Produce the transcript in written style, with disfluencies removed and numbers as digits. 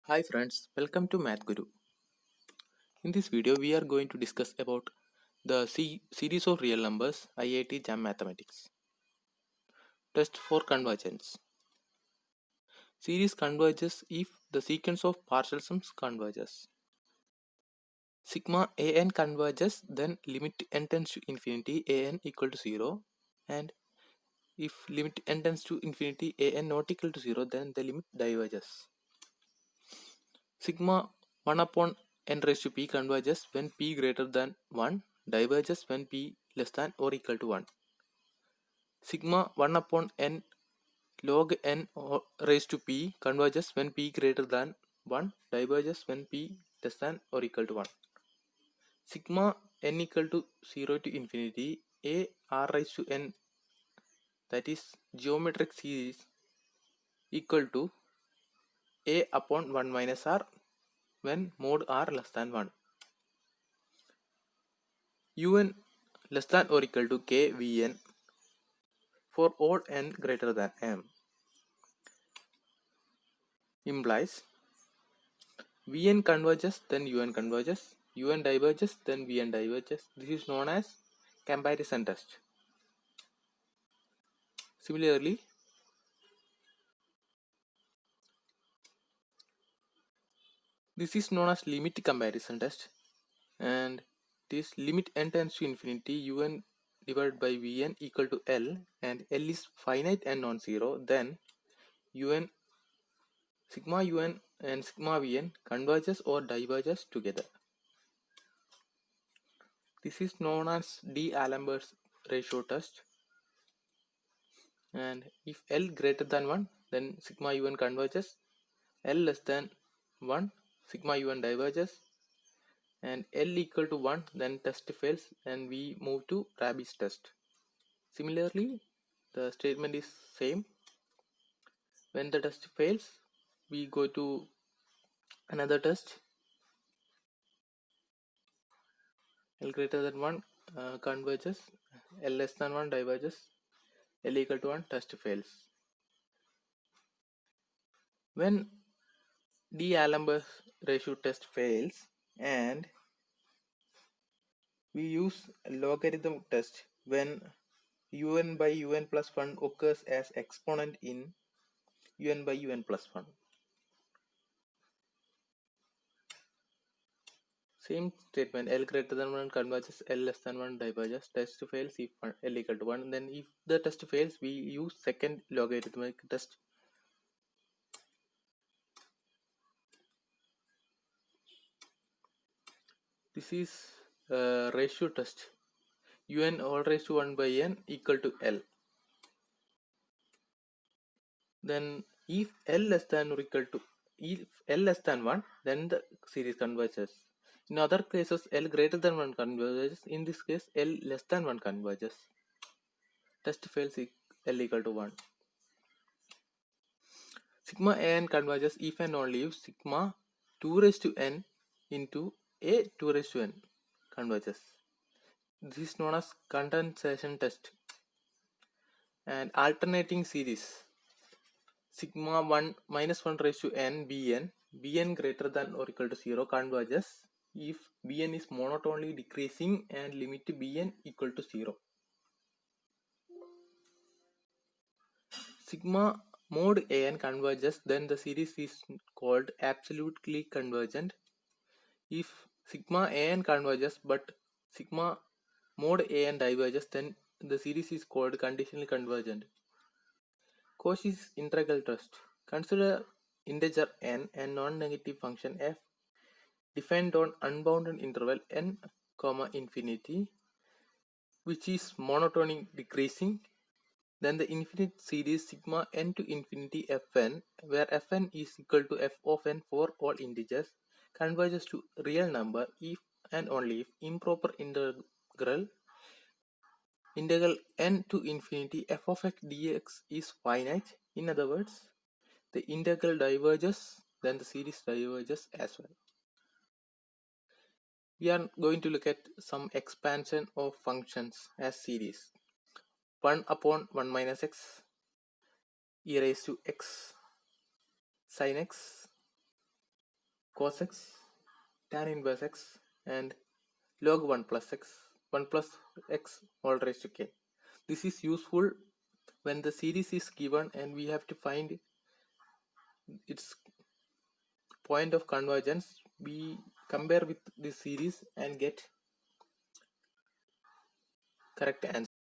Hi friends, welcome to Math Guru. In this video, we are going to discuss about the series of real numbers IIT JAM Mathematics. Test for convergence. Series converges if the sequence of partial sums converges. Sigma an converges, then limit n tends to infinity an equal to 0, and if limit n tends to infinity an not equal to 0, then the limit diverges. Sigma 1 upon n raised to p converges when p greater than 1, diverges when p less than or equal to 1. Sigma 1 upon n log n raised to p converges when p greater than 1, diverges when p less than or equal to 1. Sigma n equal to 0 to infinity a r raised to n, that is geometric series, equal to a upon 1 minus r when mod r less than 1. Un less than or equal to k vn for all n greater than m implies vn converges, then un converges, un diverges, then vn diverges. This is known as comparison test. Similarly, this is known as limit comparison test, and this limit n tends to infinity un divided by vn equal to l, and l is finite and non-zero, then un sigma un and sigma vn converges or diverges together. This is known as D'Alembert's ratio test, and if L greater than 1, then sigma un converges, L less than 1, sigma un diverges, and L equal to 1, then test fails and we move to Raabe's test. Similarly, the statement is same. When the test fails, we go to another test. L greater than 1 converges, L less than 1 diverges, L equal to 1, test fails. When D'Alembert's ratio test fails and we use a logarithm test when un by un plus 1 occurs as exponent in un by un plus 1. Same statement, L greater than 1 converges, L less than 1 diverges, test fails if L equal to 1. Then if the test fails, we use second logarithmic test. This is a ratio test, un all raised to 1 by n equal to L. Then if L less than or equal to, if L less than 1, then the series converges. In other cases, L greater than 1 converges. In this case, L less than 1 converges. Test fails if L equal to 1. Sigma n converges if and only if sigma 2 raised to n into a 2 raised to n converges. This is known as condensation test. And alternating series, sigma 1 minus 1 raised to n bn greater than or equal to 0 converges if bn is monotonely decreasing and limit bn equal to 0. Sigma mod an converges, then the series is called absolutely convergent. If sigma an converges but sigma mod an diverges, then the series is called conditionally convergent. Cauchy's integral test. Consider integer n and non-negative function f defined on unbounded interval n comma infinity, which is monotonic decreasing. Then the infinite series sigma n to infinity fn, where fn is equal to f of n for all integers, converges to real number if and only if improper integral n to infinity f of x dx is finite. In other words, the integral diverges, then the series diverges as well. We are going to look at some expansion of functions as series. 1 upon 1 minus x e raised to x sin x cos x, tan inverse x, and log 1 plus x, 1 plus x all raised to k. This is useful when the series is given and we have to find its point of convergence. We compare with this series and get correct answer.